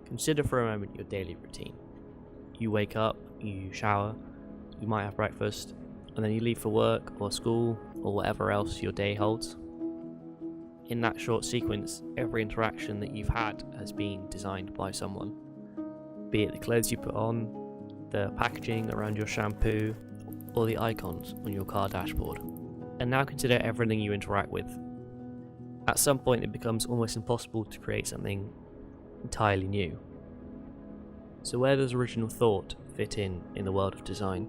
Consider for a moment your daily routine. You wake up, you shower, you might have breakfast, and then you leave for work or school or whatever else your day holds. In that short sequence, every interaction that you've had has been designed by someone. Be it the clothes you put on, the packaging around your shampoo, or the icons on your car dashboard. And now consider everything you interact with. At some point it becomes almost impossible to create something entirely new. So where does original thought fit in the world of design?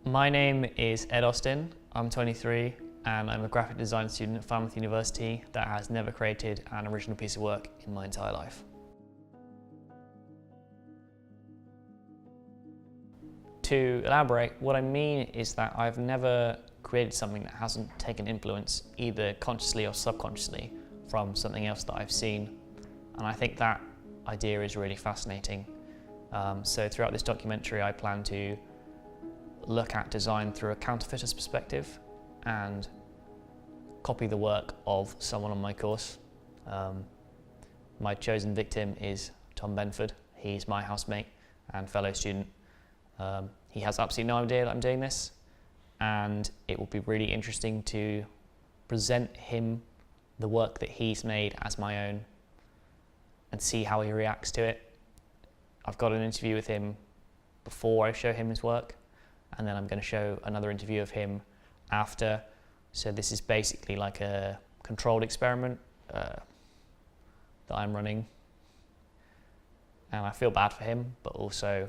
My name is Ed Austin, I'm 23 and I'm a graphic design student at Falmouth University that has never created an original piece of work in my entire life. To elaborate, what I mean is that I've never created something that hasn't taken influence, either consciously or subconsciously, from something else that I've seen. And I think that idea is really fascinating. So throughout this documentary, I plan to look at design through a counterfeiter's perspective and copy the work of someone on my course. My chosen victim is Tom Benford. He's my housemate and fellow student. He has absolutely no idea that I'm doing this, and it will be really interesting to present him the work that he's made as my own and see how he reacts to it. I've got an interview with him before I show him his work, and then I'm going to show another interview of him after. So this is basically like a controlled experiment that I'm running, and I feel bad for him, but also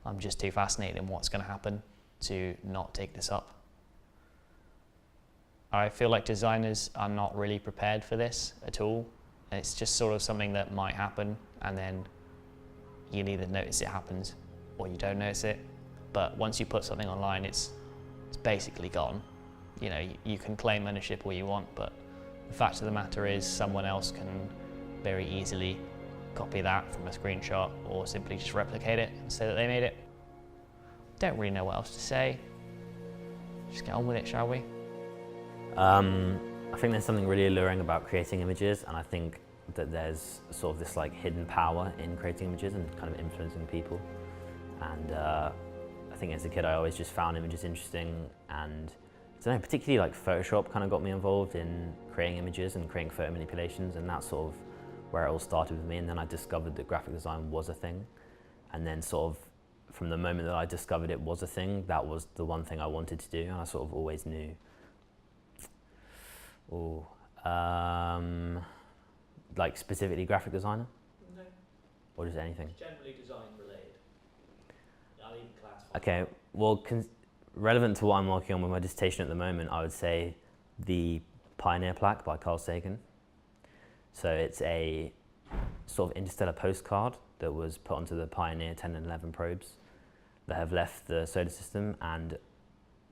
I'm just too fascinated in what's going to happen to not take this up. I feel like designers are not really prepared for this at all. It's just sort of something that might happen, and then you'll either notice it happens or you don't notice it. But once you put something online, it's basically gone. You know, you can claim ownership all you want, but the fact of the matter is someone else can very easily copy that from a screenshot or simply just replicate it and say that they made it. Don't really know what else to say. Just get on with it, shall we? I think there's something really alluring about creating images, and I think that there's sort of this like hidden power in creating images and kind of influencing people. And I think as a kid I always just found images interesting, and I don't know, particularly like Photoshop kind of got me involved in creating images and creating photo manipulations, and that's sort of where it all started with me. And then I discovered that graphic design was a thing, and then sort of from the moment that I discovered it was a thing, that was the one thing I wanted to do, and I sort of always knew. Like specifically graphic designer? No. Or just anything? It's generally design related. I'll even classify. Okay, well, relevant to what I'm working on with my dissertation at the moment, I would say the Pioneer plaque by Carl Sagan. So it's a sort of interstellar postcard that was put onto the Pioneer 10 and 11 probes that have left the solar system, and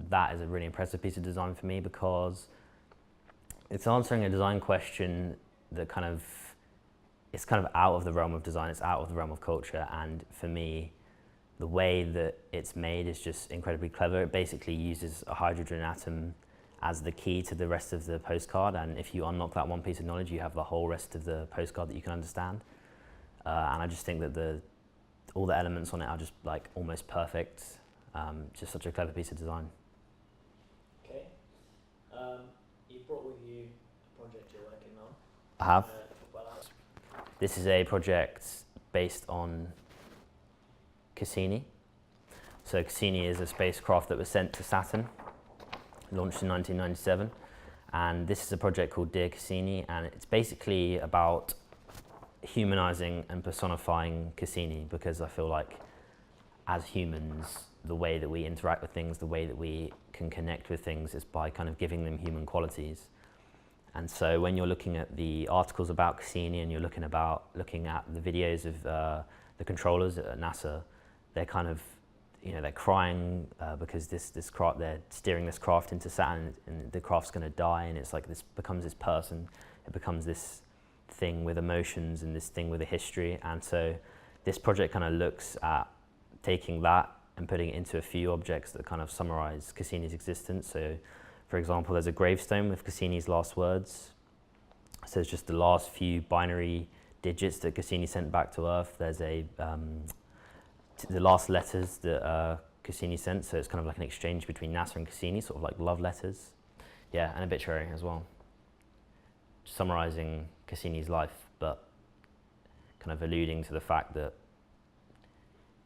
that is a really impressive piece of design for me because it's answering a design question that it's kind of out of the realm of design, it's out of the realm of culture, and for me, the way that it's made is just incredibly clever. It basically uses a hydrogen atom as the key to the rest of the postcard, and if you unlock that one piece of knowledge, you have the whole rest of the postcard that you can understand. And I just think that all the elements on it are just like almost perfect. Just such a clever piece of design. Okay. You brought with you a project you're working on. I have. This is a project based on Cassini. So Cassini is a spacecraft that was sent to Saturn, launched in 1997. And this is a project called Dear Cassini, and it's basically about humanizing and personifying Cassini, because I feel like as humans, the way that we interact with things, the way that we can connect with things is by kind of giving them human qualities. And so when you're looking at the articles about Cassini and you're looking at the videos of the controllers at NASA, they're kind of, you know, they're crying because they're steering this craft into Saturn, and the craft's going to die, and it's like this becomes this person, it becomes this thing with emotions and this thing with a history. And so this project kind of looks at taking that and putting it into a few objects that kind of summarize Cassini's existence. So for example, there's a gravestone with Cassini's last words. So it's just the last few binary digits that Cassini sent back to Earth. There's the last letters that Cassini sent, so it's kind of like an exchange between NASA and Cassini, sort of like love letters. Yeah, and obituary as well, summarising Cassini's life, but kind of alluding to the fact that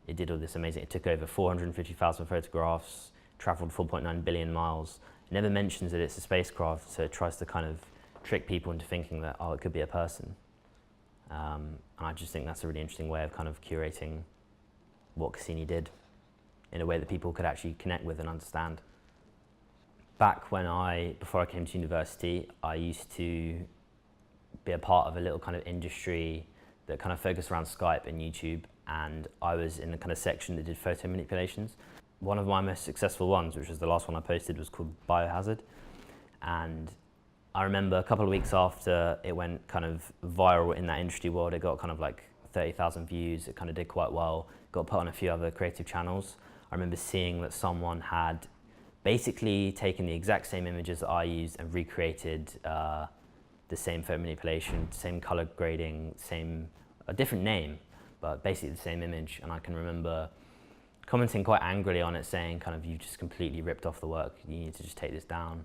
it did all this amazing. It took over 450,000 photographs, travelled 4.9 billion miles. It never mentions that it's a spacecraft, so it tries to kind of trick people into thinking that, oh, it could be a person. And I just think that's a really interesting way of kind of curating what Cassini did in a way that people could actually connect with and understand. Back before I came to university, I used to be a part of a little kind of industry that kind of focused around Skype and YouTube, and I was in the kind of section that did photo manipulations. One of my most successful ones, which was the last one I posted, was called Biohazard. And I remember a couple of weeks after it went kind of viral in that industry world, it got kind of like 30,000 views. It kind of did quite well. Got put on a few other creative channels. I remember seeing that someone had basically taken the exact same images that I used and recreated the same photo manipulation, same color grading, a different name, but basically the same image. And I can remember commenting quite angrily on it, saying kind of, you've just completely ripped off the work. You need to just take this down.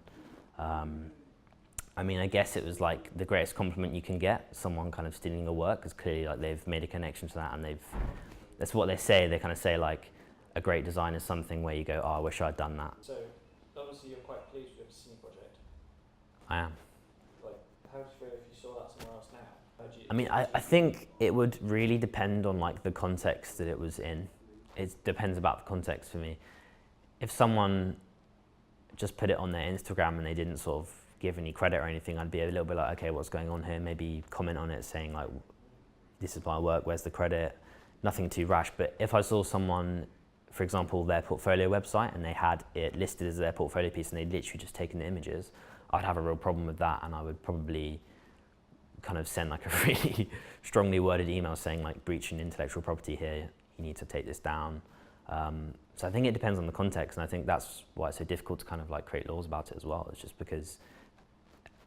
I mean, I guess it was like the greatest compliment you can get, someone kind of stealing your work, because clearly like they've made a connection to that, and that's what they say. They kind of say like, a great design is something where you go, oh, I wish I'd done that. So obviously you're quite pleased with the Cassini project. I am. Like, how would you feel if you saw that somewhere else now? I mean, I think it would really depend on like the context that it was in. It depends about the context for me. If someone just put it on their Instagram and they didn't sort of give any credit or anything, I'd be a little bit like, okay, what's going on here? Maybe comment on it saying like, this is my work, where's the credit? Nothing too rash. But if I saw someone, for example, their portfolio website, and they had it listed as their portfolio piece and they'd literally just taken the images, I'd have a real problem with that, and I would probably kind of send like a really strongly worded email saying like, breaching intellectual property here, you need to take this down. So I think it depends on the context, and I think that's why it's so difficult to kind of like create laws about it as well. It's just because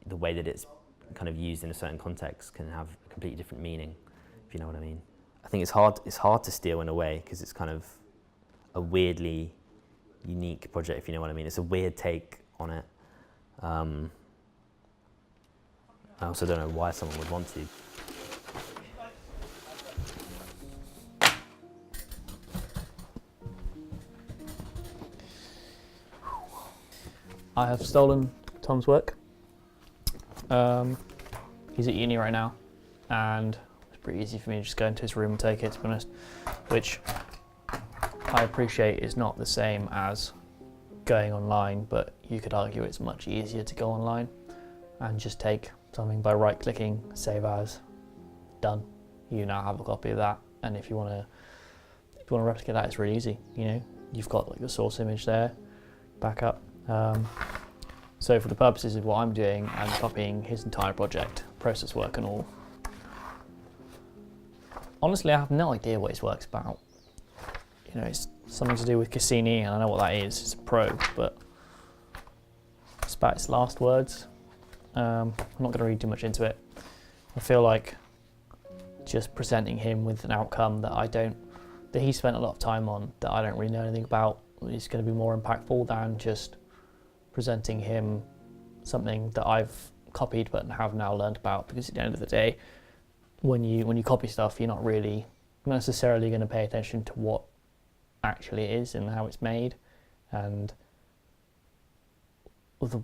the way that it's kind of used in a certain context can have a completely different meaning, if you know what I mean. I think it's hard to steal in a way, because it's kind of a weirdly unique project, if you know what I mean. It's a weird take on it. I also don't know why someone would want to. I have stolen Tom's work. He's at uni right now, and it's pretty easy for me to just go into his room and take it, to be honest, which I appreciate is not the same as going online, but you could argue it's much easier to go online and just take something by right-clicking, save as, done. You now have a copy of that, and if you want to replicate that, it's really easy. You know, you've got like the source image there, backup. So for the purposes of what I'm doing, I'm copying his entire project, process work and all. Honestly, I have no idea what his work's about. You know, it's something to do with Cassini, and I know what that is. It's a probe, but it's about its last words. I'm not going to read too much into it. I feel like just presenting him with an outcome that he spent a lot of time on, that I don't really know anything about, is going to be more impactful than just presenting him something that I've copied but have now learned about. Because at the end of the day, when you copy stuff, you're not really necessarily going to pay attention to what actually it is and how it's made, and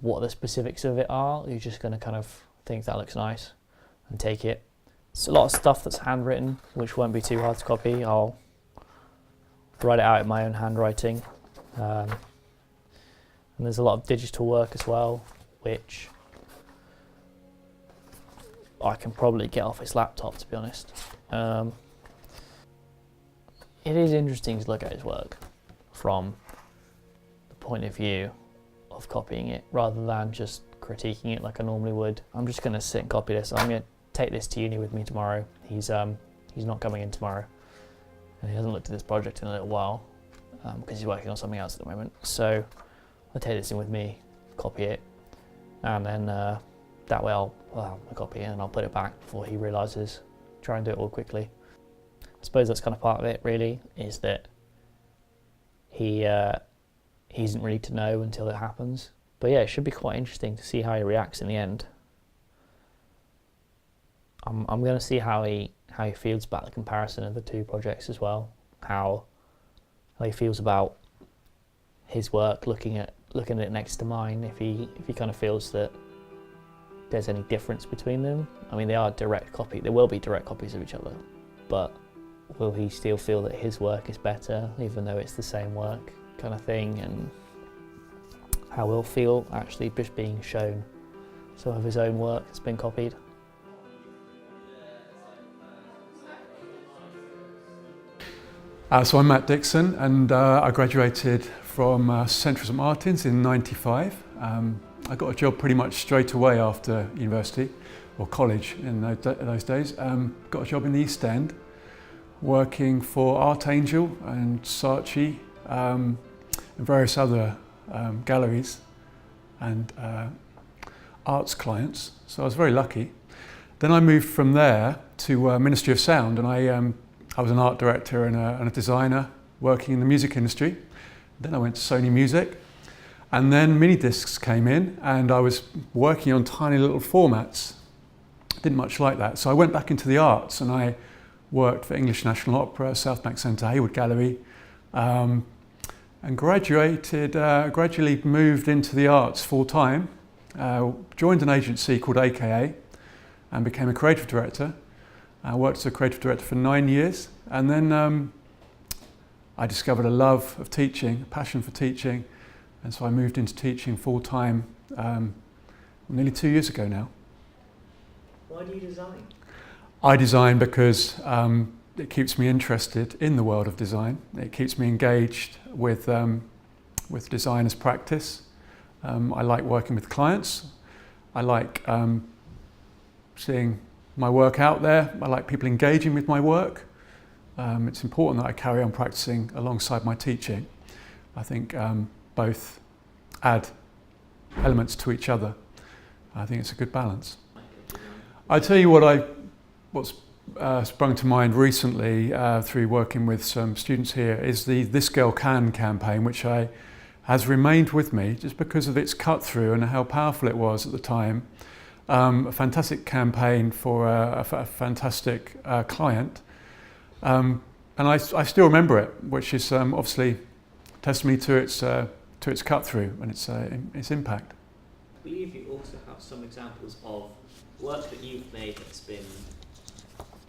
what the specifics of it are. You're just going to kind of think that looks nice and take it. It's a lot of stuff that's handwritten, which won't be too hard to copy. I'll write it out in my own handwriting. And there's a lot of digital work as well, which I can probably get off his laptop, to be honest. It is interesting to look at his work from the point of view of copying it, rather than just critiquing it like I normally would. I'm just going to sit and copy this. I'm going to take this to uni with me tomorrow. He's not coming in tomorrow, and he hasn't looked at this project in a little while because he's working on something else at the moment. So I'll take this in with me, copy it, and then that way I'll have a copy and I'll put it back before he realises try and do it all quickly. I suppose that's kind of part of it, really, is that he isn't ready to know until it happens. But yeah, it should be quite interesting to see how he reacts in the end. I'm going to see how he feels about the comparison of the two projects as well. How he feels about his work, looking at it next to mine. If he kind of feels that there's any difference between them. I mean, they are direct copy. There will be direct copies of each other, but will he still feel that his work is better, even though it's the same work, kind of thing? And how he'll feel actually just being shown some of his own work that's been copied. So I'm Matt Dixon, and I graduated from Central St Martin's in '95. I got a job pretty much straight away after university, or college in those days. Got a job in the East End, working for Art Angel and Saatchi, and various other galleries and arts clients, so I was very lucky. Then I moved from there to Ministry of Sound, and I was an art director and a designer working in the music industry. Then I went to Sony Music, and then mini discs came in, and I was working on tiny little formats. Didn't much like that, so I went back into the arts, and I worked for English National Opera, South Bank Centre, Hayward Gallery, and gradually moved into the arts full time. Joined an agency called AKA and became a creative director. I worked as a creative director for 9 years, and then I discovered a love of teaching, a passion for teaching, and so I moved into teaching full time nearly 2 years ago now. Why do you design? I design because it keeps me interested in the world of design. It keeps me engaged with design as practice. I like working with clients. I like seeing my work out there. I like people engaging with my work. It's important that I carry on practicing alongside my teaching. I think both add elements to each other. I think it's a good balance. I tell you what's sprung to mind recently through working with some students here is the This Girl Can campaign, which has remained with me just because of its cut through and how powerful it was at the time. A fantastic campaign for a fantastic client, and I still remember it, which is obviously testimony to its cut through and its impact. I believe you also have some examples of work that you've made that's been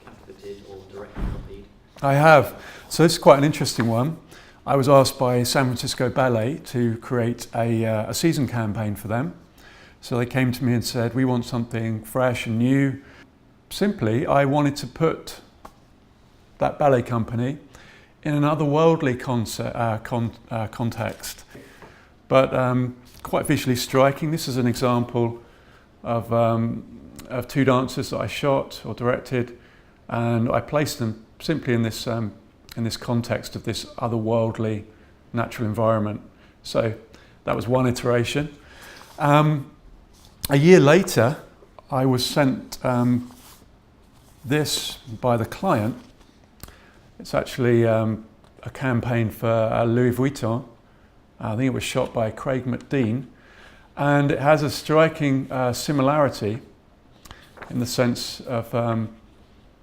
counterfeited or directly copied. I have. So this is quite an interesting one. I was asked by San Francisco Ballet to create a season campaign for them. So they came to me and said, we want something fresh and new. Simply, I wanted to put that ballet company in an otherworldly context, but quite visually striking. This is an example of two dancers that I shot or directed, and I placed them simply in this context of this otherworldly natural environment. So that was one iteration. A year later, I was sent this by the client. It's actually a campaign for Louis Vuitton. I think it was shot by Craig McDean, and it has a striking similarity in the sense of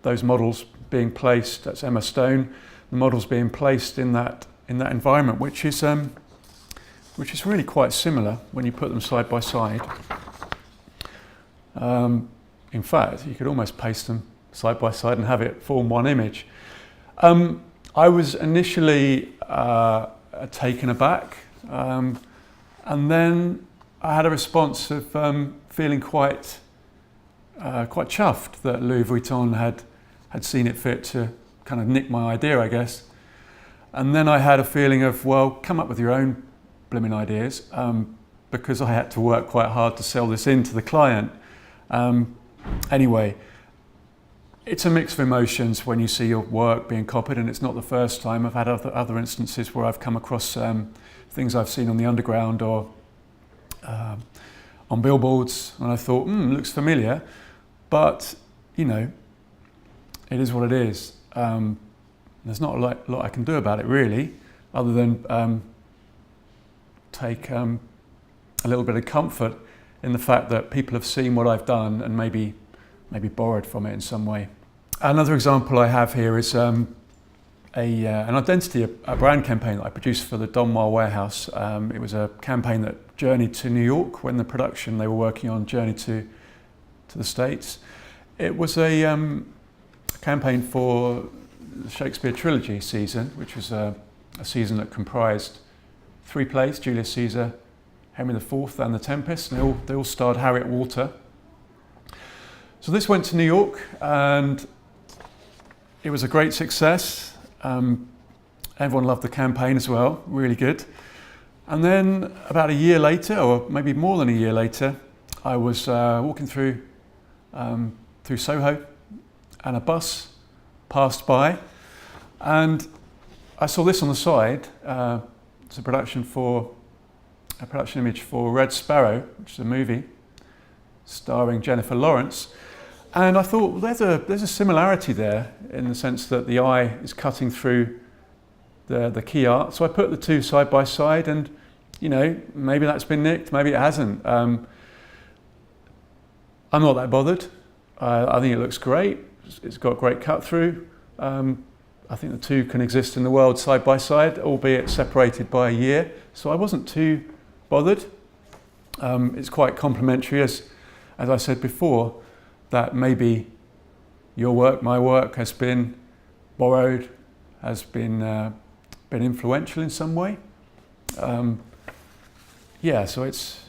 those models being placed. That's Emma Stone. The models being placed in that environment, which is really quite similar when you put them side by side. In fact, you could almost paste them side by side and have it form one image. I was initially taken aback, and then I had a response of feeling quite chuffed that Louis Vuitton had seen it fit to kind of nick my idea, I guess. And then I had a feeling of, well, come up with your own blooming ideas, because I had to work quite hard to sell this in to the client. Anyway, it's a mix of emotions when you see your work being copied, and it's not the first time. I've had other instances where I've come across things I've seen on the underground or on billboards, and I thought, looks familiar. But, you know, it is what it is. There's not a lot I can do about it really, other than take a little bit of comfort in the fact that people have seen what I've done and maybe borrowed from it in some way. Another example I have here is an identity, a brand campaign that I produced for the Donmar warehouse. It was a campaign that journeyed to New York when the production they were working on journeyed to the States. It was a campaign for the Shakespeare trilogy season, which was a season that comprised 3 plays: Julius Caesar, Henry IV and The Tempest, and they all starred Harriet Walter. So this went to New York and it was a great success. Everyone loved the campaign as well, really good. And then about a year later, or maybe more than a year later, I was walking through Soho and a bus passed by and I saw this on the side. It's a production image for Red Sparrow, which is a movie starring Jennifer Lawrence. And I thought, well, there's a similarity there in the sense that the eye is cutting through the key art. So I put the two side by side and, you know, maybe that's been nicked, maybe it hasn't. I'm not that bothered. I think it looks great. It's got great cut through. I think the two can exist in the world side by side, albeit separated by a year. So I wasn't too bothered. It's quite complimentary, as I said before, that maybe your work, my work, has been borrowed, has been influential in some way. Yeah, so it's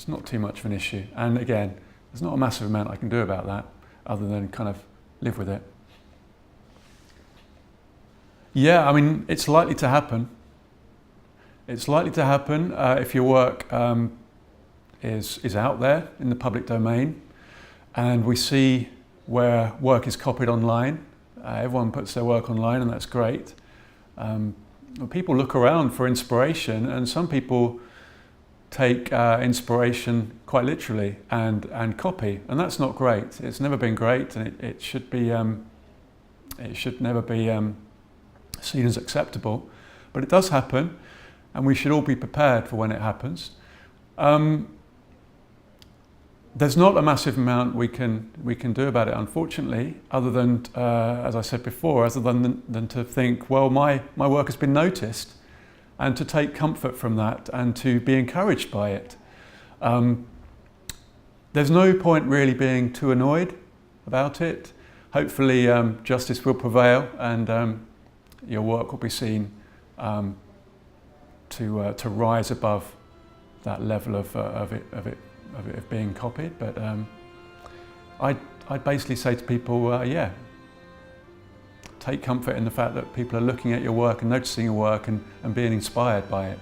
not too much of an issue. And again, there's not a massive amount I can do about that, other than kind of live with it. Yeah, I mean, it's likely to happen. It's likely to happen if your work is out there in the public domain, and we see where work is copied online. Everyone puts their work online, and that's great. People look around for inspiration, and some people take inspiration quite literally and copy, and that's not great. It's never been great, and it should be. It should never be seen as acceptable, but it does happen, and we should all be prepared for when it happens. There's not a massive amount we can do about it, unfortunately, other than, as I said before, other than to think, well, my work has been noticed, and to take comfort from that and to be encouraged by it. There's no point really being too annoyed about it. Hopefully justice will prevail, and your work will be seen to rise above that level of it being copied. But I'd basically say to people, yeah, take comfort in the fact that people are looking at your work and noticing your work and being inspired by it.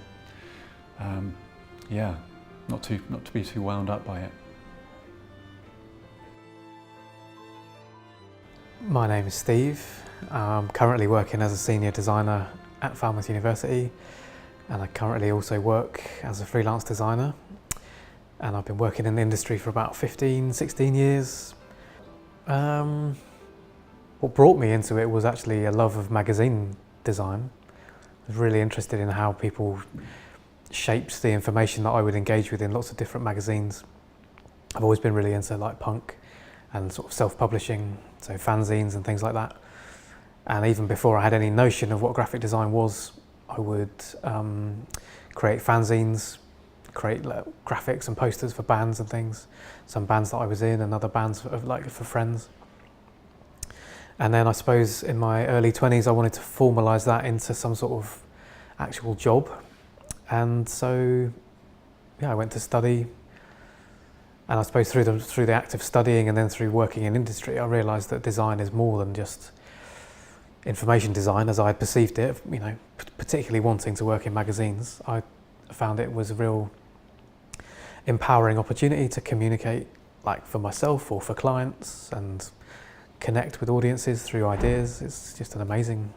Yeah, not to be too wound up by it. My name is Steve. I'm currently working as a senior designer at Falmouth University, and I currently also work as a freelance designer, and I've been working in the industry for about 16 years. What brought me into it was actually a love of magazine design. I was really interested in how people shaped the information that I would engage with in lots of different magazines. I've always been really into like punk and sort of self-publishing, so fanzines and things like that. And even before I had any notion of what graphic design was, I would create fanzines, create graphics and posters for bands and things. Some bands that I was in and other bands for friends. And then I suppose in my early 20s I wanted to formalise that into some sort of actual job. And so yeah, I went to study. And I suppose through the act of studying and then through working in industry, I realised that design is more than just information design as I had perceived it. You know, particularly wanting to work in magazines, I found it was a real empowering opportunity to communicate, like for myself or for clients, and connect with audiences through ideas. It's just an amazing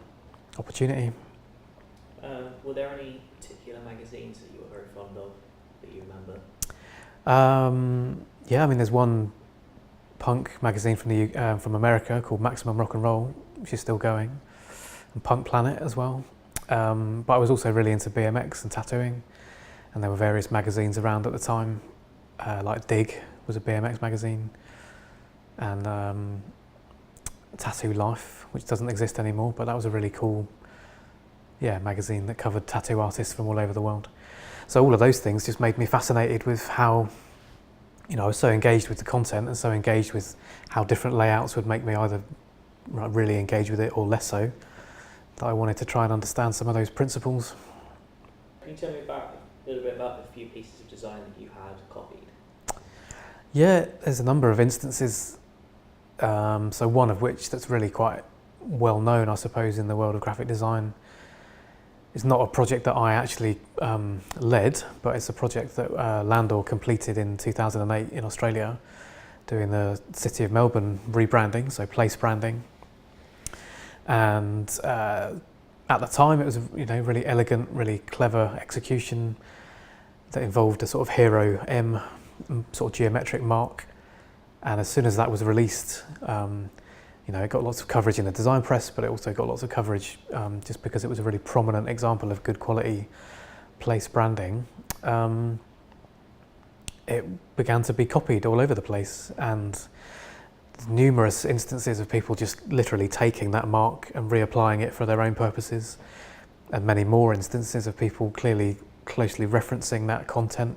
opportunity. Were there any particular magazines that you were very fond of that you remember? Yeah, I mean, there's one punk magazine from America called Maximum Rock and Roll, which is still going, and Punk Planet as well. But I was also really into BMX and tattooing, and there were various magazines around at the time, like Dig was a BMX magazine, and Tattoo Life, which doesn't exist anymore, but that was a really cool magazine that covered tattoo artists from all over the world. So all of those things just made me fascinated with how, I was so engaged with the content and so engaged with how different layouts would make me either really engage with it or less so, that I wanted to try and understand some of those principles. Can you tell me a little bit about the few pieces of design that you had copied? Yeah, there's a number of instances. So one of which that's really quite well known, I suppose, in the world of graphic design. It's not a project that I actually led, but it's a project that Landor completed in 2008 in Australia, doing the City of Melbourne rebranding, so place branding. And at the time, it was a really elegant, really clever execution that involved a sort of hero M sort of geometric mark. And as soon as that was released, it got lots of coverage in the design press, but it also got lots of coverage just because it was a really prominent example of good quality place branding. It began to be copied all over the place, and numerous instances of people just literally taking that mark and reapplying it for their own purposes, and many more instances of people clearly closely referencing that content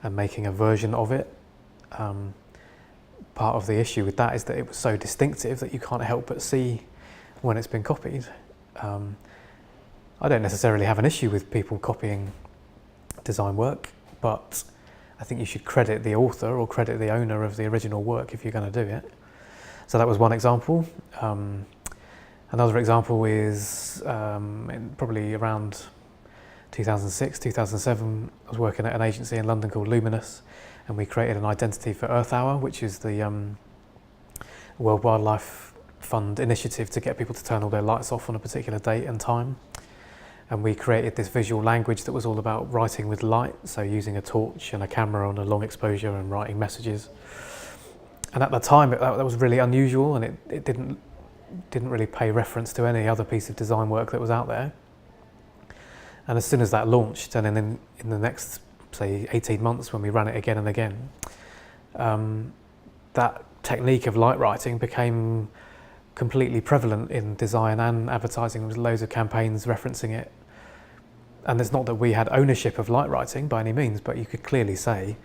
and making a version of it. Part of the issue with that is that it was so distinctive that you can't help but see when it's been copied. I don't necessarily have an issue with people copying design work, but I think you should credit the author or credit the owner of the original work if you're going to do it. So that was one example. Another example is probably around 2006, 2007, I was working at an agency in London called Luminous, and we created an identity for Earth Hour, which is the World Wildlife Fund initiative to get people to turn all their lights off on a particular date and time. And we created this visual language that was all about writing with light, so using a torch and a camera on a long exposure and writing messages. And at the time, that was really unusual, and it didn't really pay reference to any other piece of design work that was out there. And as soon as that launched, and then in the next, say, 18 months when we ran it again and again, that technique of light writing became completely prevalent in design and advertising. There was loads of campaigns referencing it. And it's not that we had ownership of light writing by any means, but you could clearly say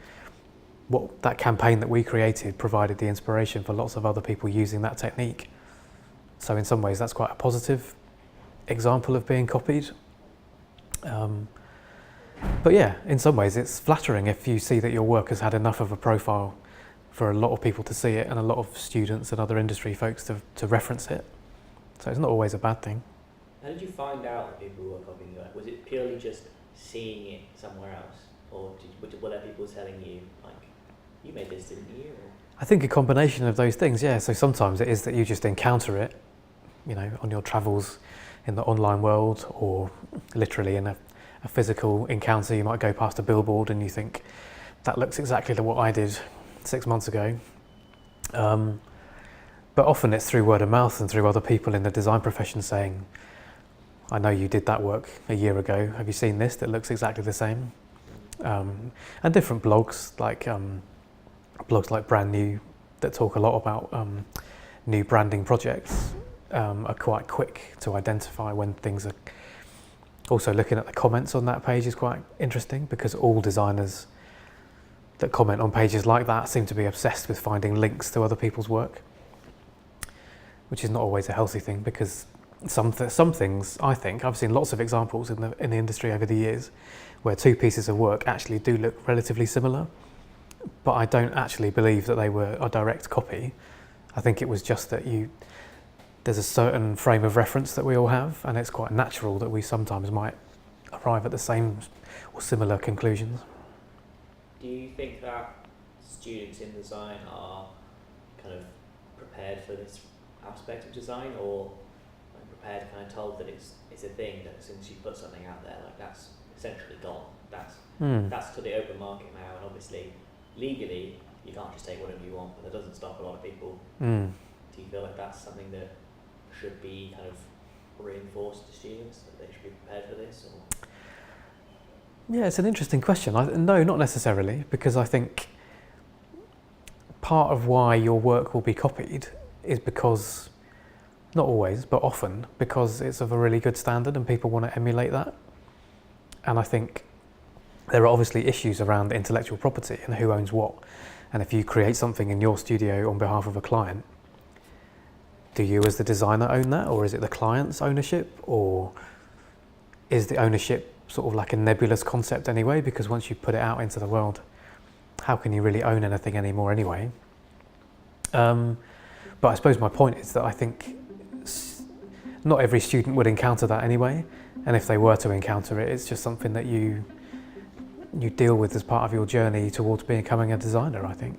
what that campaign that we created provided the inspiration for lots of other people using that technique. So in some ways that's quite a positive example of being copied. But yeah, in some ways it's flattering if you see that your work has had enough of a profile for a lot of people to see it and a lot of students and other industry folks to reference it. So it's not always a bad thing. How did you find out that people were copying you? Was it purely just seeing it somewhere else? Or were there people telling you, like, you made this, didn't you? Or? I think a combination of those things, yeah. So sometimes it is that you just encounter it, on your travels in the online world, or literally in a physical encounter. You might go past a billboard and you think, that looks exactly like what I did 6 months ago. But often it's through word of mouth and through other people in the design profession saying, I know you did that work a year ago. Have you seen this that looks exactly the same? And different blogs like Brand New that talk a lot about new branding projects are quite quick to identify when things are. Also looking at the comments on that page is quite interesting, because all designers that comment on pages like that seem to be obsessed with finding links to other people's work, which is not always a healthy thing, because some things, I think, I've seen lots of examples in the industry over the years where two pieces of work actually do look relatively similar, but I don't actually believe that they were a direct copy. I think it was just that there's a certain frame of reference that we all have, and it's quite natural that we sometimes might arrive at the same or similar conclusions. Do you think that students in design are kind of prepared for this aspect of design, or prepared, kind of told that it's a thing, that as soon as you put something out there, like, that's essentially gone, that's to the open market now, and obviously legally you can't just take whatever you want, but that doesn't stop a lot of people. Mm. Do you feel like that's something that should be kind of reinforced to students, that they should be prepared for this? Or? Yeah, it's an interesting question. No, not necessarily, because I think part of why your work will be copied is because, not always, but often, because it's of a really good standard and people want to emulate that. And I think there are obviously issues around intellectual property and who owns what. And if you create something in your studio on behalf of a client, do you as the designer own that, or is it the client's ownership, or is the ownership sort of like a nebulous concept anyway? Because once you put it out into the world, how can you really own anything anymore anyway? But I suppose my point is that I think not every student would encounter that anyway, and if they were to encounter it, it's just something that you deal with as part of your journey towards becoming a designer, I think.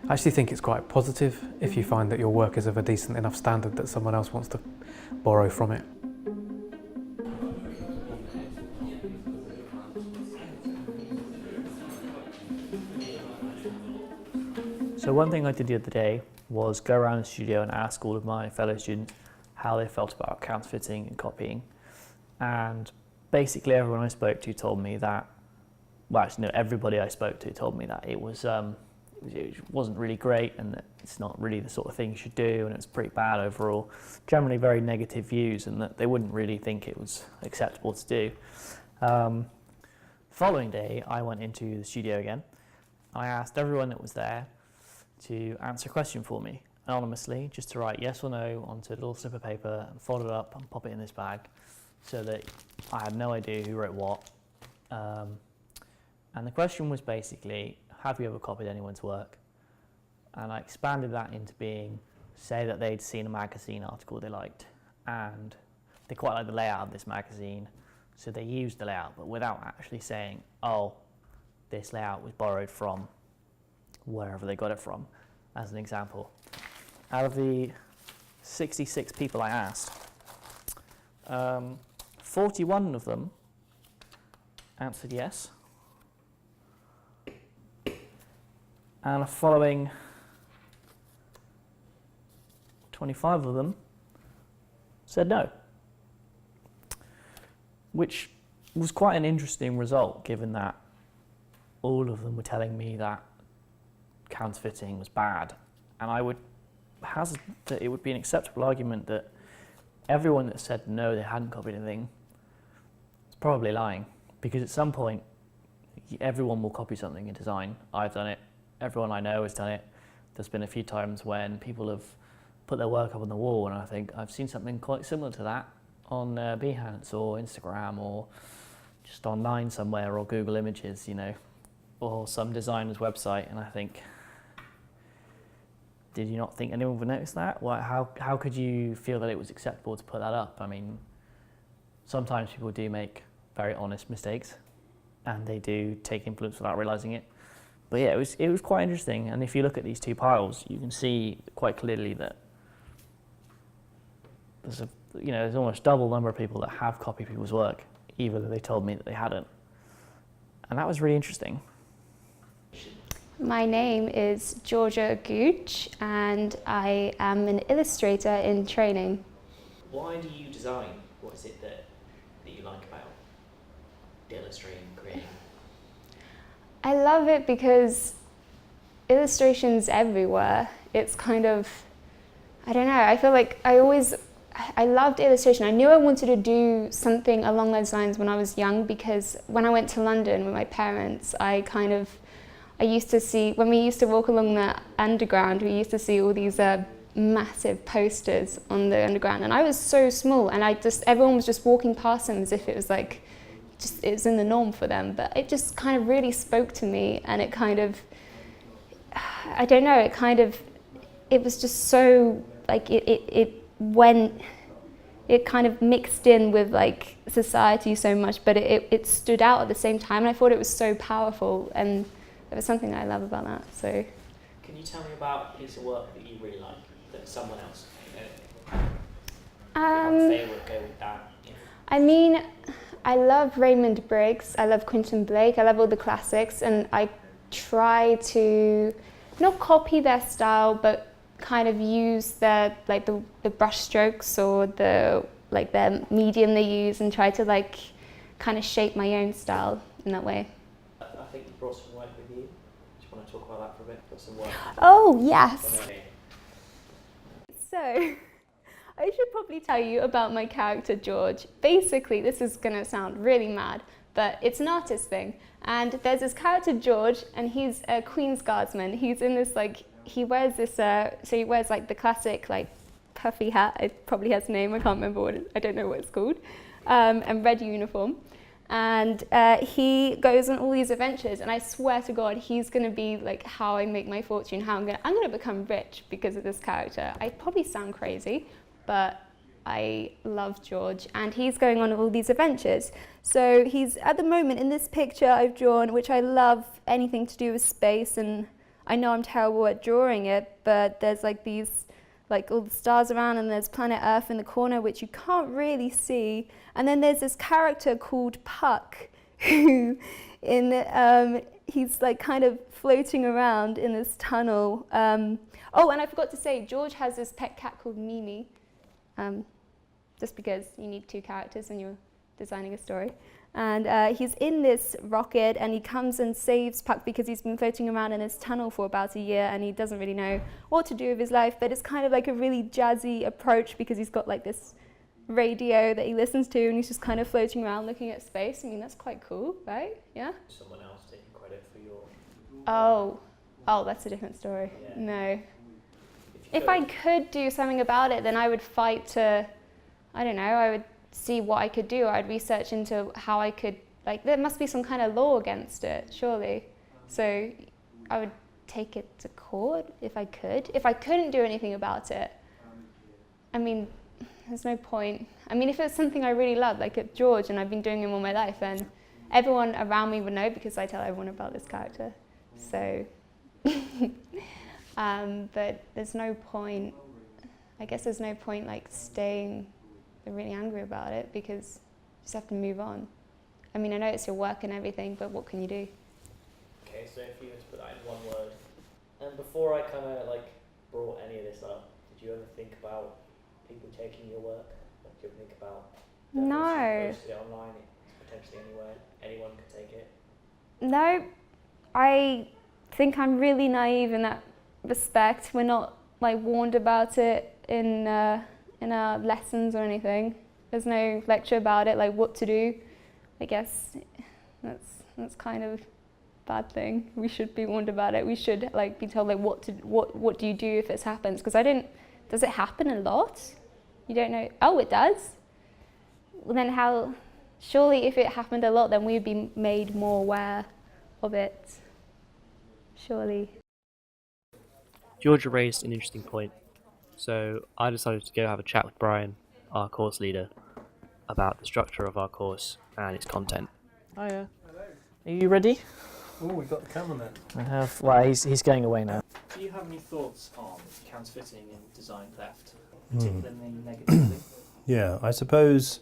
I actually think it's quite positive if you find that your work is of a decent enough standard that someone else wants to borrow from it. So one thing I did the other day was go around the studio and ask all of my fellow students how they felt about counterfeiting and copying. And basically everyone I spoke to told me that, well actually no, everybody I spoke to told me that it wasn't really great and that it's not really the sort of thing you should do, and it's pretty bad overall. Generally very negative views, and that they wouldn't really think it was acceptable to do. Following day I went into the studio again. I asked everyone that was there to answer a question for me anonymously, just to write yes or no onto a little slip of paper and fold it up and pop it in this bag, so that I had no idea who wrote what. And the question was basically, have you ever copied anyone's work? And I expanded that into being, say that they'd seen a magazine article they liked, and they quite liked the layout of this magazine, so they used the layout, but without actually saying, oh, this layout was borrowed from wherever they got it from, as an example. Out of the 66 people I asked, 41 of them answered yes, and a following 25 of them said no, which was quite an interesting result, given that all of them were telling me that counterfeiting was bad. And I would hazard that it would be an acceptable argument that everyone that said no, they hadn't copied anything, is probably lying, because at some point everyone will copy something in design. I've done it, everyone I know has done it. There's been a few times when people have put their work up on the wall and I think I've seen something quite similar to that on Behance or Instagram or just online somewhere, or Google Images, you know, or some designer's website, and I think, did you not think anyone would notice that? How could you feel that it was acceptable to put that up? I mean, sometimes people do make very honest mistakes and they do take influence without realising it. But yeah, it was quite interesting, and if you look at these two piles, you can see quite clearly that there's almost double number of people that have copied people's work, even though they told me that they hadn't. And that was really interesting. My name is Georgia Gooch, and I am an illustrator in training. Why do you design? What is it that you like about illustrating, creating? I love it because illustration's everywhere. It's kind of, I don't know, I feel like I loved illustration. I knew I wanted to do something along those lines when I was young, because when I went to London with my parents, I used to see, when we used to walk along the underground, we used to see all these massive posters on the underground, and I was so small, and everyone was just walking past them as if it was like, it was in the norm for them, but it just kind of really spoke to me, and it kind of, I don't know, it was just so, like, it kind of mixed in with like society so much, but it stood out at the same time, and I thought it was so powerful, and there was something I love about that. So, can you tell me about a piece of work that you really like that someone else, they would go with that? I mean, I love Raymond Briggs, I love Quentin Blake, I love all the classics, and I try to not copy their style, but kind of use their the brush strokes or the medium they use, and try to like kind of shape my own style in that way. I think you brought some work with you. Do you want to talk about that for a bit? Got some work. Oh yes. So, I should probably tell you about my character George. Basically, this is going to sound really mad, but it's an artist thing. And there's this character George, and he's a Queen's Guardsman. He's in this he wears this, so he wears like the classic puffy hat. It probably has a name, I can't remember I don't know what it's called, and red uniform. And he goes on all these adventures, and I swear to God, he's going to be like how I make my fortune, how I'm going to become rich because of this character. I probably sound crazy, but I love George, and he's going on all these adventures. So he's at the moment in this picture I've drawn, which I love anything to do with space, and I know I'm terrible at drawing it, but there's like these all the stars around, and there's planet Earth in the corner, which you can't really see. And then there's this character called Puck, who he's like kind of floating around in this tunnel. Oh, and I forgot to say, George has this pet cat called Mimi, just because you need two characters when you're designing a story. And he's in this rocket, and he comes and saves Puck because he's been floating around in this tunnel for about a year, and he doesn't really know what to do with his life. But it's kind of like a really jazzy approach because he's got like this radio that he listens to, and he's just kind of floating around looking at space. I mean, that's quite cool, right? Yeah? Someone else taking credit for your... Oh, that's a different story. Yeah. No. If I could do something about it, then I would fight to, I don't know, I would see what I could do. I'd research into how I could, there must be some kind of law against it, surely. So I would take it to court if I could. If I couldn't do anything about it, I mean, there's no point. I mean, if it's something I really love, like at George, and I've been doing him all my life, then everyone around me would know because I tell everyone about this character. So, but there's no point, I guess there's no point staying really angry about it, because you just have to move on. I mean, I know it's your work and everything, but what can you do? Okay, so if you were to put that in one word, and before I kind of brought any of this up, did you ever think about people taking your work? Like, did you ever think about no. Posted it online, potentially anywhere, anyone could take it? No, I think I'm really naive in that respect. We're not warned about it in our lessons or anything. There's no lecture about it, what to do. I guess that's kind of a bad thing. We should be warned about it. We should be told what do you do if this happens? Because does it happen a lot? You don't know. Oh, it does? Well, then how? Surely if it happened a lot, then we'd be made more aware of it. Surely. Georgia raised an interesting point. So I decided to go have a chat with Brian, our course leader, about the structure of our course and its content. Hiya. Are you ready? Oh, we've got the cameraman. We have. Well, he's going away now. Do you have any thoughts on counterfeiting and design theft, particularly negatively? Yeah, I suppose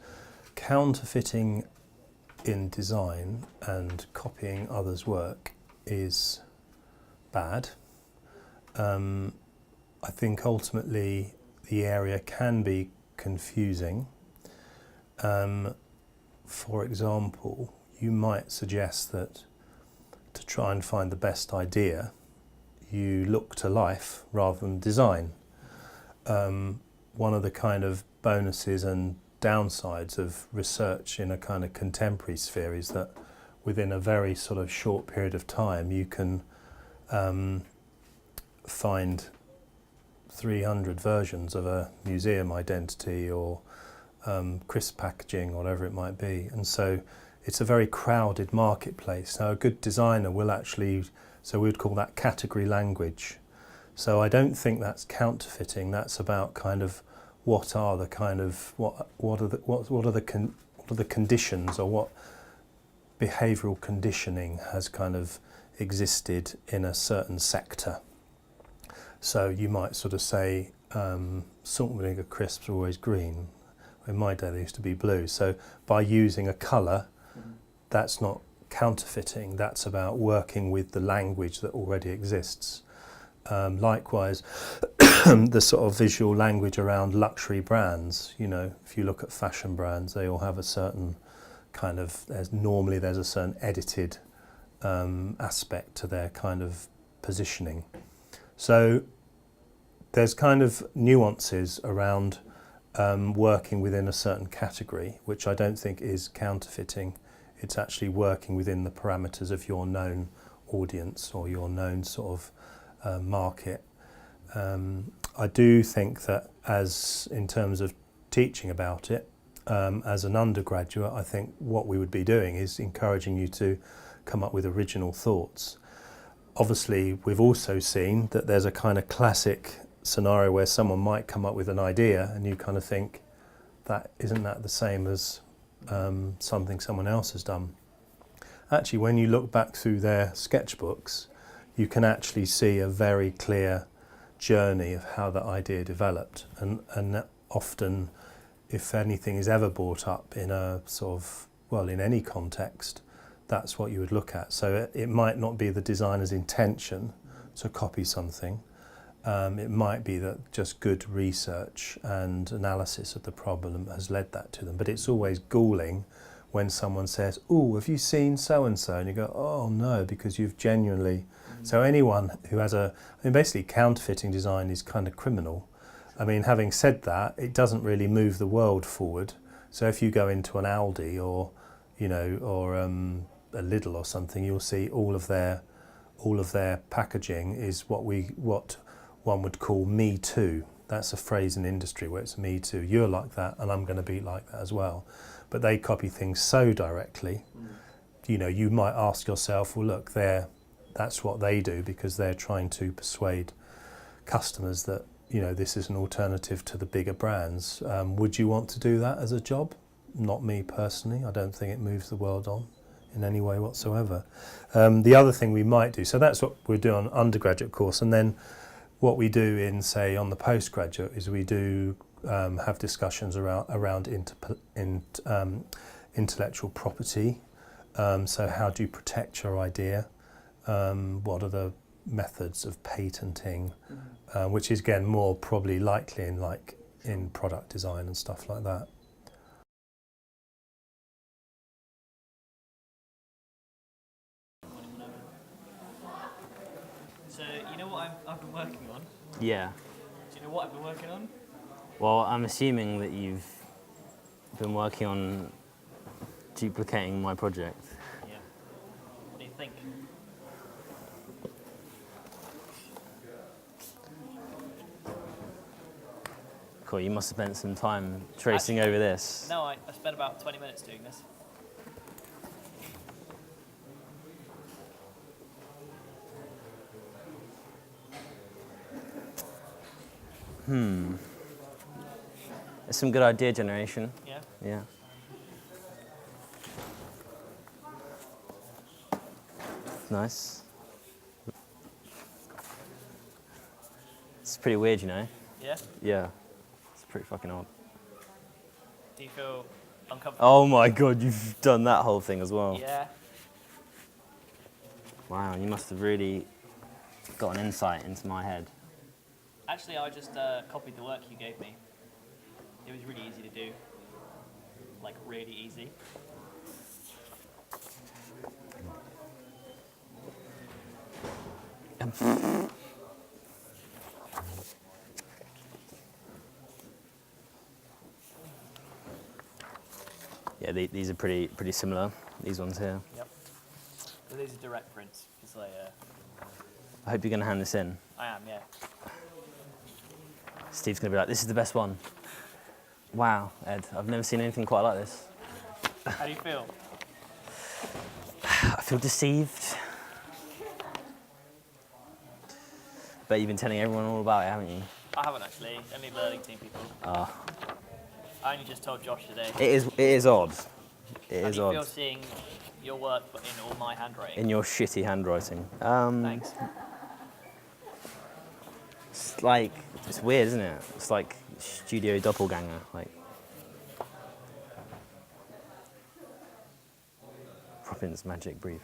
counterfeiting in design and copying others' work is bad. I think ultimately the area can be confusing. For example, you might suggest that to try and find the best idea, you look to life rather than design. One of the kind of bonuses and downsides of research in a kind of contemporary sphere is that within a very sort of short period of time you can find 300 versions of a museum identity or crisp packaging, whatever it might be. And so it's a very crowded marketplace. Now a good designer will actually, so we would call that category language. So I don't think that's counterfeiting, that's about kind of what are the kind of, what are the conditions, or what behavioural conditioning has kind of existed in a certain sector. So you might sort of say salt and vinegar crisps are always green. In my day they used to be blue. So by using a colour, that's not counterfeiting, that's about working with the language that already exists. Likewise, the sort of visual language around luxury brands, you know, if you look at fashion brands, they all have a certain kind of, normally there's a certain edited aspect to their kind of positioning. So there's kind of nuances around working within a certain category, which I don't think is counterfeiting. It's actually working within the parameters of your known audience or your known sort of market. I do think that as in terms of teaching about it, as an undergraduate, I think what we would be doing is encouraging you to come up with original thoughts. Obviously, we've also seen that there's a kind of classic scenario where someone might come up with an idea and you kind of think, isn't that the same as something someone else has done? Actually, when you look back through their sketchbooks, you can actually see a very clear journey of how that idea developed, and often, if anything is ever brought up in a sort of, well, in any context, that's what you would look at. So it might not be the designer's intention to copy something. It might be that just good research and analysis of the problem has led that to them. But it's always galling when someone says, "Oh, have you seen so-and-so?" And you go, "Oh, no," because you've genuinely... So anyone who has basically counterfeiting design is kind of criminal. I mean, having said that, it doesn't really move the world forward. So if you go into an Aldi or, you know, or a Lidl or something, you'll see all of their packaging is what one would call "me too." That's a phrase in industry where it's "me too." You're like that, and I'm going to be like that as well. But they copy things so directly. You know, you might ask yourself, well, look, that's what they do because they're trying to persuade customers that, you know, this is an alternative to the bigger brands. Would you want to do that as a job? Not me personally. I don't think it moves the world on in any way whatsoever. The other thing we might do, so that's what we do on undergraduate course, and then what we do in, say, on the postgraduate is we do have discussions around intellectual property. So how do you protect your idea? What are the methods of patenting? Which is, again, more probably likely in product design and stuff like that. So, you know what I've been working on? Yeah. Do you know what I've been working on? Well, I'm assuming that you've been working on duplicating my project. Yeah. What do you think? Cool, you must have spent some time tracing over this. No, I spent about 20 minutes doing this. There's some good idea generation. Yeah? Yeah. Nice. It's pretty weird, you know? Yeah? Yeah. It's pretty fucking odd. Do you feel uncomfortable? Oh my god, you've done that whole thing as well. Yeah. Wow, you must have really got an insight into my head. Actually, I just copied the work you gave me. It was really easy to do. Like, really easy. Yeah, these are pretty similar, these ones here. Yep. So these are direct prints, because I hope you're going to hand this in. I am, yeah. Steve's going to be like, this is the best one. Wow, Ed, I've never seen anything quite like this. How do you feel? I feel deceived. Bet you've been telling everyone all about it, haven't you? I haven't actually, only learning team people. I only just told Josh today. It is odd. It How is do you odd. feel seeing your work but in all my handwriting? In your shitty handwriting. Thanks. It's like, it's weird, isn't it? It's like studio doppelganger. Like, Prince magic brief.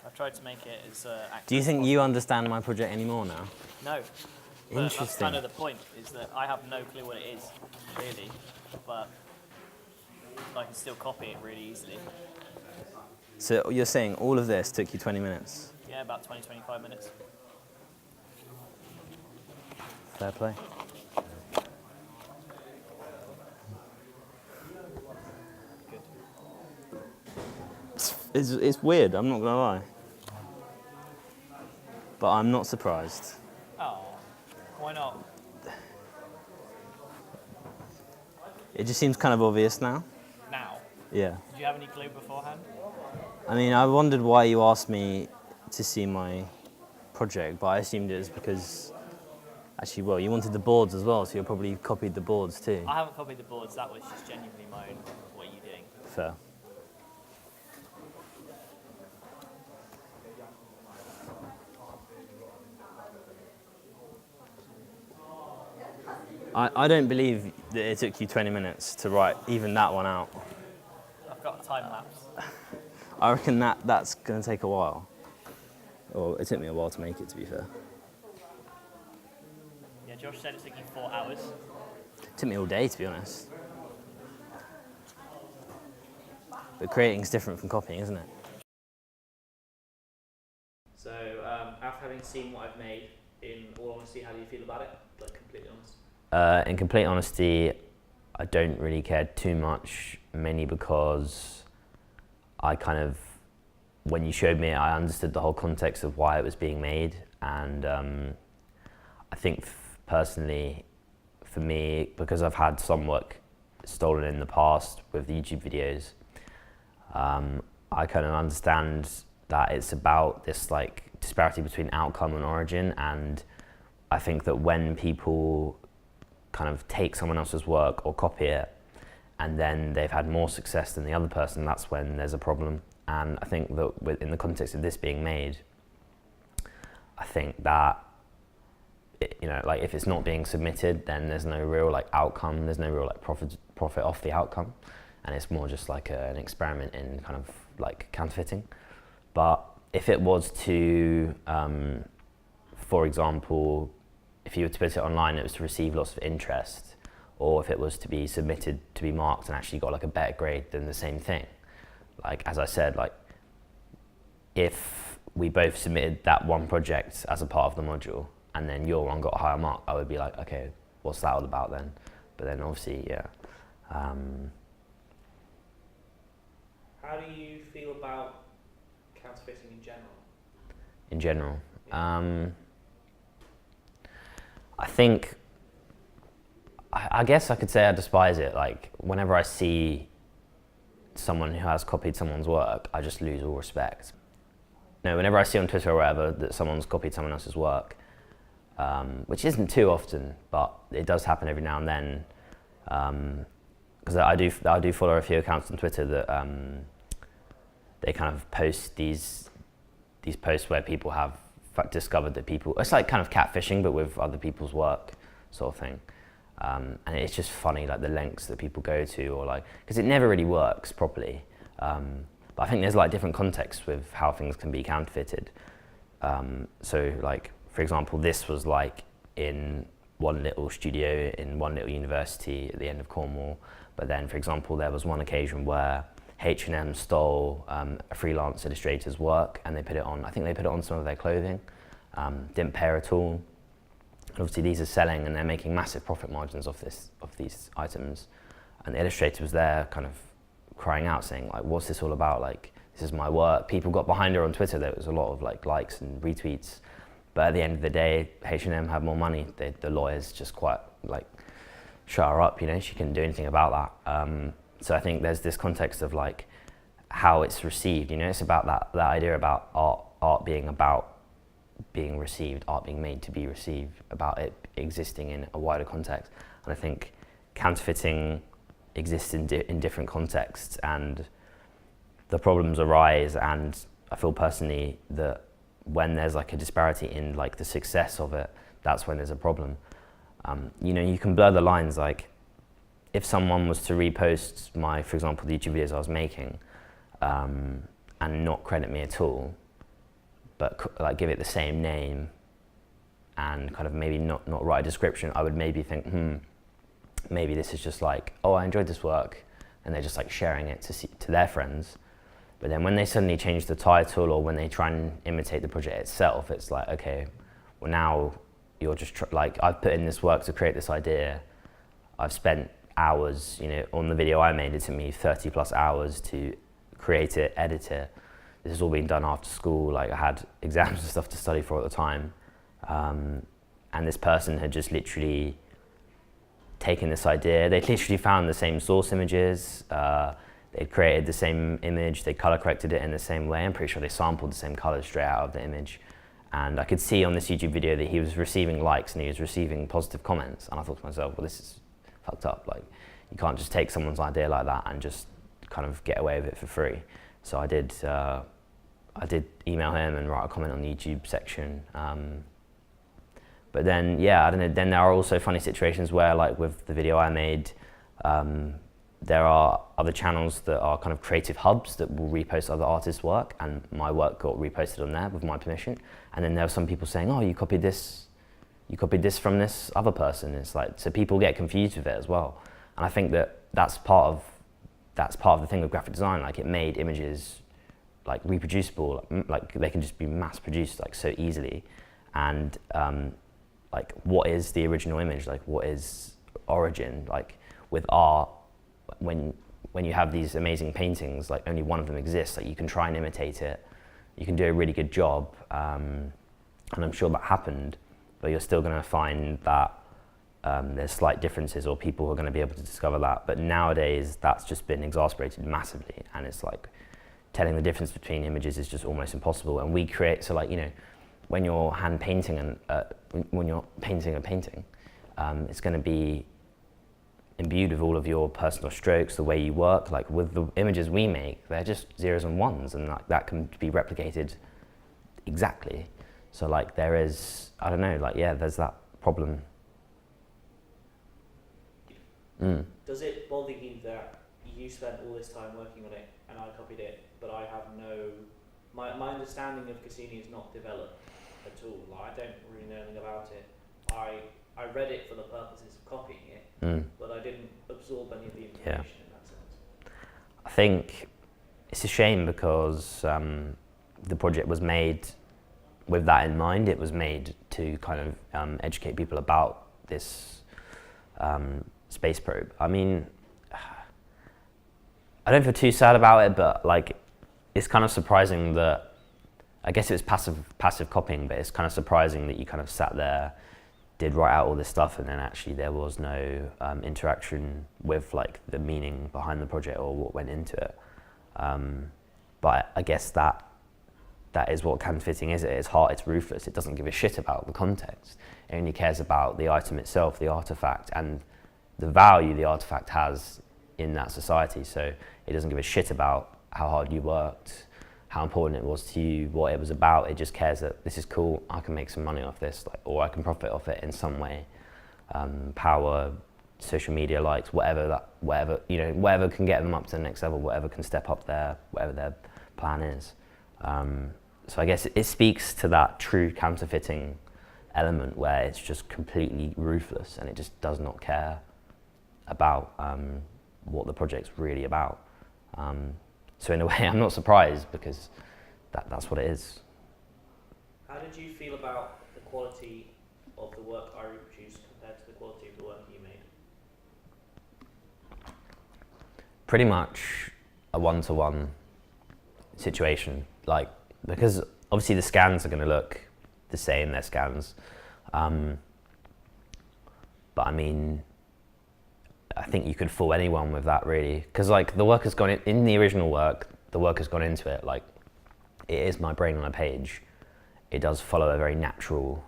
I've tried to make it as accurate Do you as think possible. you understand my project anymore now? No. But that's Interesting. kind of the point, is that I have no clue what it is, really. But I can still copy it really easily. So you're saying all of this took you 20 minutes? Yeah, about 20, 25 minutes. Fair play. Good. It's weird, I'm not gonna lie. But I'm not surprised. Oh, why not? It just seems kind of obvious now. Now? Yeah. Did you have any clue beforehand? I mean, I wondered why you asked me to see my project, but I assumed it was because, actually, well, you wanted the boards as well, so you probably copied the boards too. I haven't copied the boards, that was just genuinely my own, what are you doing? Fair. I don't believe that it took you 20 minutes to write even that one out. I've got a time lapse. I reckon that's going to take a while. Well, it took me a while to make it, to be fair. Yeah, Josh said it took you 4 hours. It took me all day, to be honest. But creating's different from copying, isn't it? So, after having seen what I've made, in all honesty, how do you feel about it? Like, completely honest. In complete honesty, I don't really care too much, mainly because I kind of, when you showed me it, I understood the whole context of why it was being made, and I think personally, for me, because I've had some work stolen in the past with the YouTube videos, I kind of understand that it's about this like disparity between outcome and origin, and I think that when people kind of take someone else's work or copy it and then they've had more success than the other person, that's when there's a problem. And I think that in the context of this being made, I think that you know, like if it's not being submitted, then there's no real like outcome, there's no real like profit off the outcome, and it's more just like an experiment in kind of like counterfeiting. But if it was to, for example, if you were to put it online, it was to receive lots of interest, or if it was to be submitted to be marked and actually got like a better grade, then the same thing. Like, as I said, like if we both submitted that one project as a part of the module and then your one got a higher mark, I would be like, okay, what's that all about then? But then obviously, yeah. How do you feel about counterfeiting in general? In general, I think, I guess I could say I despise it. Like, whenever I see someone who has copied someone's work, I just lose all respect. No, whenever I see on Twitter or whatever that someone's copied someone else's work, which isn't too often, but it does happen every now and then, because I do follow a few accounts on Twitter that they kind of post these posts where people have discovered that people, it's like kind of catfishing but with other people's work sort of thing, and it's just funny, like the lengths that people go to, or like, because it never really works properly, but I think there's like different contexts with how things can be counterfeited. So like, for example, this was like in one little studio in one little university at the end of Cornwall, but then, for example, there was one occasion where H&M stole a freelance illustrator's work and they put it on, I think they put it on some of their clothing, didn't pay her at all. And obviously these are selling and they're making massive profit margins off these items. And the illustrator was there kind of crying out saying, like, what's this all about? Like, this is my work. People got behind her on Twitter. There was a lot of like likes and retweets. But at the end of the day, H&M had more money. The lawyers just quite like shut her up, you know, she couldn't do anything about that. So I think there's this context of like how it's received, you know, it's about that idea about art being about being received, art being made to be received, about it existing in a wider context. And I think counterfeiting exists in different contexts, and the problems arise, and I feel personally that when there's like a disparity in like the success of it, that's when there's a problem. You know, you can blur the lines, like if someone was to repost my, for example, the YouTube videos I was making, and not credit me at all, but like give it the same name and kind of maybe not write a description, I would maybe think, maybe this is just like, oh, I enjoyed this work, and they're just like sharing it to their friends. But then when they suddenly change the title, or when they try and imitate the project itself, it's like, okay, well now you're just like, I've put in this work to create this idea. I've spent hours, you know, on the video I made. It took me 30 plus hours to create it, edit it. This has all been done after school. Like, I had exams and stuff to study for at the time. And this person had just literally taken this idea. They'd literally found the same source images. They'd created the same image. They color corrected it in the same way. I'm pretty sure they sampled the same colors straight out of the image. And I could see on this YouTube video that he was receiving likes and he was receiving positive comments. And I thought to myself, well, this is fucked up. Like, you can't just take someone's idea like that and just kind of get away with it for free. So I did email him and write a comment on the YouTube section. But then, yeah, I don't know, then there are also funny situations where, like with the video I made, there are other channels that are kind of creative hubs that will repost other artists' work, and my work got reposted on there with my permission. And then there were some people saying, oh, you copied this from this other person. It's like, so people get confused with it as well. And I think that that's part of the thing with graphic design. Like, it made images like reproducible, like they can just be mass produced like so easily. And like, what is the original image? Like, what is origin? Like with art, when you have these amazing paintings, like only one of them exists. Like, you can try and imitate it, you can do a really good job, and I'm sure that happened, but you're still going to find that there's slight differences, or people are going to be able to discover that. But nowadays, that's just been exasperated massively, and it's like telling the difference between images is just almost impossible. And we create, so like, you know, when you're hand painting and when you're painting a painting, it's going to be imbued with all of your personal strokes, the way you work. Like with the images we make, they're just zeros and ones, and like that can be replicated exactly. So like there is, I don't know, like, yeah, there's that problem. Does it bother you that you spent all this time working on it and I copied it, but I have no, my understanding of Cassini is not developed at all. Like, I don't really know anything about it. I read it for the purposes of copying it, but I didn't absorb any of the information in that sense. I think it's a shame because the project was made with that in mind. It was made to kind of educate people about this space probe. I mean, I don't feel too sad about it, but like, it's kind of surprising that, I guess it was passive copying, but it's kind of surprising that you kind of sat there, did write out all this stuff, and then actually there was no interaction with like the meaning behind the project or what went into it. But I guess that is what counterfeiting is. It's hard, it's ruthless. It doesn't give a shit about the context. It only cares about the item itself, the artifact, and the value the artifact has in that society. So it doesn't give a shit about how hard you worked, how important it was to you, what it was about. It just cares that this is cool, I can make some money off this, like, or I can profit off it in some way. Power, social media likes, whatever can get them up to the next level, whatever can step up whatever their plan is. So I guess it speaks to that true counterfeiting element where it's just completely ruthless and it just does not care about what the project's really about. So in a way, I'm not surprised because that's what it is. How did you feel about the quality of the work I reproduced compared to the quality of the work you made? Pretty much a one-to-one situation, like, because obviously the scans are going to look the same, they're scans. But I mean, I think you could fool anyone with that, really, because like the work has gone in the original work, the work has gone into it. Like, it is my brain on a page. It does follow a very natural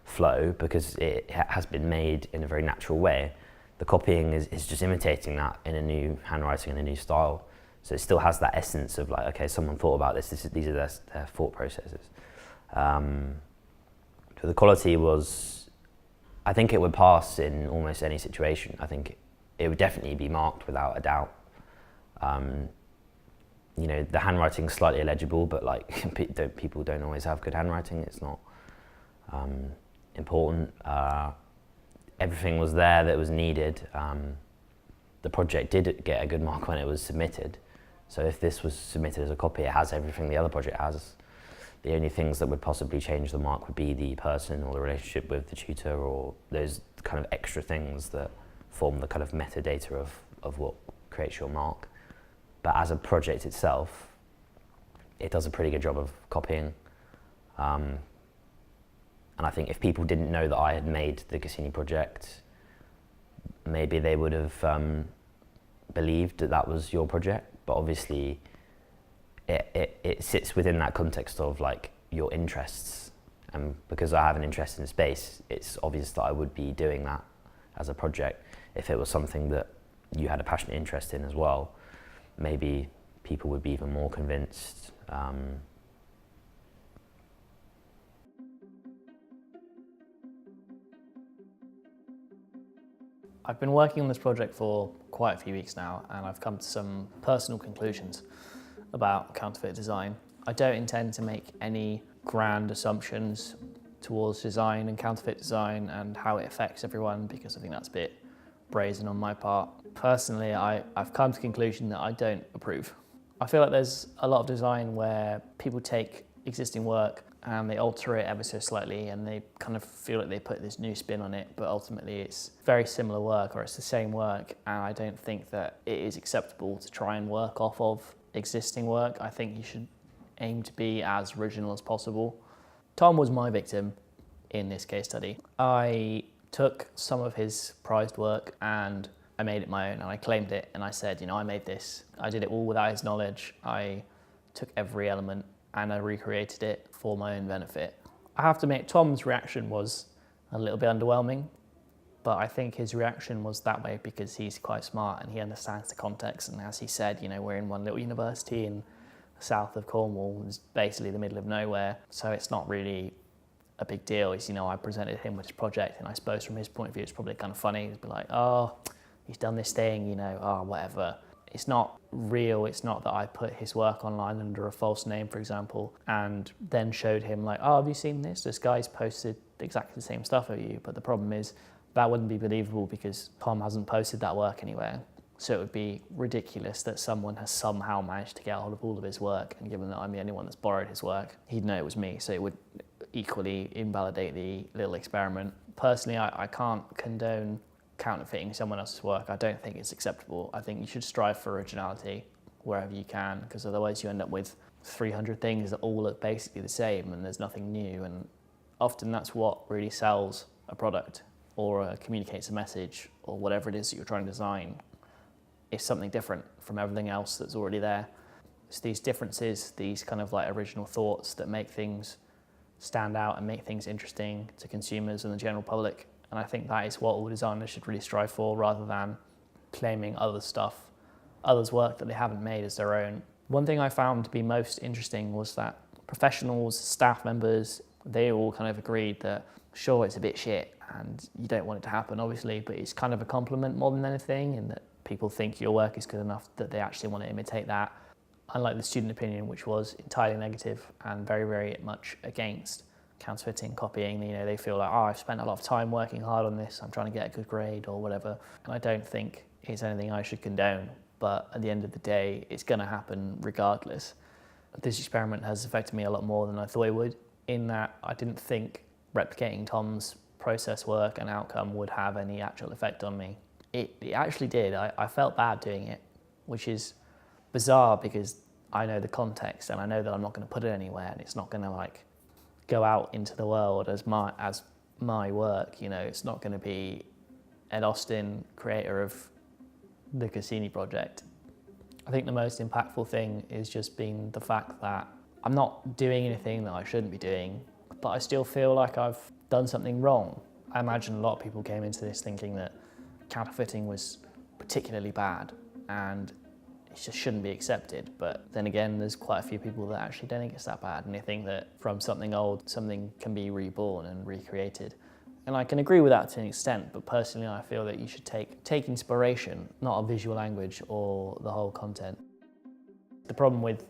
flow because it has been made in a very natural way. The copying is just imitating that in a new handwriting and a new style. So it still has that essence of like, okay, someone thought about this. These are their thought processes. So the quality was, I think it would pass in almost any situation. I think it would definitely be marked without a doubt. You know, the handwriting's slightly illegible, but like people don't always have good handwriting. It's not important. Everything was there that was needed. The project did get a good mark when it was submitted. So if this was submitted as a copy, it has everything the other project has. The only things that would possibly change the mark would be the person or the relationship with the tutor, or those kind of extra things that form the kind of metadata of what creates your mark. But as a project itself, it does a pretty good job of copying. And I think if people didn't know that I had made the Cassini project, maybe they would have believed that that was your project. But obviously, it sits within that context of like your interests. And because I have an interest in space, it's obvious that I would be doing that as a project. If it was something that you had a passionate interest in as well, maybe people would be even more convinced. I've been working on this project for quite a few weeks now, and I've come to some personal conclusions about counterfeit design. I don't intend to make any grand assumptions towards design and counterfeit design and how it affects everyone, because I think that's a bit brazen on my part. Personally, I've come to the conclusion that I don't approve. I feel like there's a lot of design where people take existing work and they alter it ever so slightly, and they kind of feel like they put this new spin on it, but ultimately it's very similar work, or it's the same work, and I don't think that it is acceptable to try and work off of existing work. I think you should aim to be as original as possible. Tom was my victim in this case study. I took some of his prized work and I made it my own, and I claimed it, and I said, you know, I made this. I did it all without his knowledge. I took every element and I recreated it for my own benefit. I have to admit, Tom's reaction was a little bit underwhelming, but I think his reaction was that way because he's quite smart and he understands the context. And as he said, you know, we're in one little university in the south of Cornwall. It's basically the middle of nowhere, so it's not really a big deal. It's, you know, I presented him with his project, and I suppose from his point of view, it's probably kind of funny. He'd be like, oh, he's done this thing, you know, oh, whatever. It's not real. It's not that I put his work online under a false name, for example, and then showed him like, oh, have you seen this? This guy's posted exactly the same stuff of you. But the problem is that wouldn't be believable because Tom hasn't posted that work anywhere. So it would be ridiculous that someone has somehow managed to get hold of all of his work, and given that I'm the only one that's borrowed his work, he'd know it was me. So it would equally invalidate the little experiment. Personally, I can't condone counterfeiting someone else's work. I don't think it's acceptable. I think you should strive for originality wherever you can, because otherwise you end up with 300 things that all look basically the same and there's nothing new, and often that's what really sells a product or communicates a message or whatever it is that you're trying to design. It's something different from everything else that's already there. It's these differences, these kind of like original thoughts that make things stand out and make things interesting to consumers and the general public. And I think that is what all designers should really strive for, rather than claiming others' work that they haven't made as their own. One thing I found to be most interesting was that professionals, staff members, they all kind of agreed that sure, it's a bit shit and you don't want it to happen, obviously, but it's kind of a compliment more than anything, in that people think your work is good enough that they actually want to imitate that. Unlike the student opinion, which was entirely negative and very, very much against counterfeiting, copying. You know, they feel like, oh, I've spent a lot of time working hard on this, I'm trying to get a good grade or whatever. And I don't think it's anything I should condone, but at the end of the day, it's going to happen regardless. This experiment has affected me a lot more than I thought it would, in that I didn't think replicating Tom's process work and outcome would have any actual effect on me. It actually did. I felt bad doing it, which is bizarre because I know the context and I know that I'm not going to put it anywhere, and it's not going to like go out into the world as my work. You know, it's not going to be Ed Austin, creator of the Cassini project. I think the most impactful thing is just being the fact that I'm not doing anything that I shouldn't be doing, but I still feel like I've done something wrong. I imagine a lot of people came into this thinking that counterfeiting was particularly bad and it just shouldn't be accepted. But then again, there's quite a few people that actually don't think it's that bad, and they think that from something old, something can be reborn and recreated. And I can agree with that to an extent, but personally I feel that you should take inspiration, not a visual language or the whole content. The problem with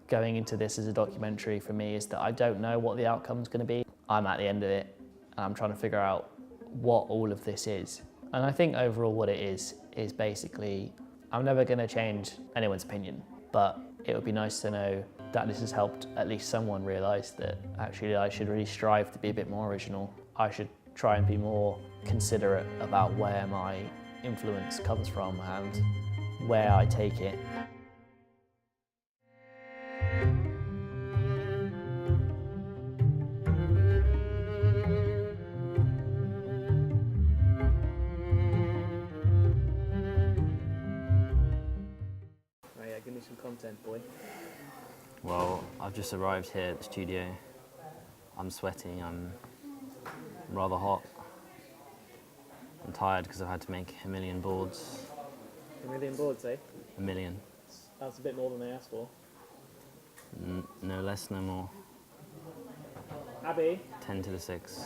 going into this as a documentary for me is that I don't know what the outcome's going to be. I'm at the end of it and I'm trying to figure out what all of this is. And I think overall what it is basically, I'm never going to change anyone's opinion, but it would be nice to know that this has helped at least someone realise that actually I should really strive to be a bit more original. I should try and be more considerate about where my influence comes from and where I take it. Oh yeah, give me some content, boy. Well, I've just arrived here at the studio. I'm sweaty, I'm rather hot. I'm tired because I've had to make a million boards. A million boards, eh? A million. That's a bit more than they asked for. No less, no more. Abby? 10 to the 6.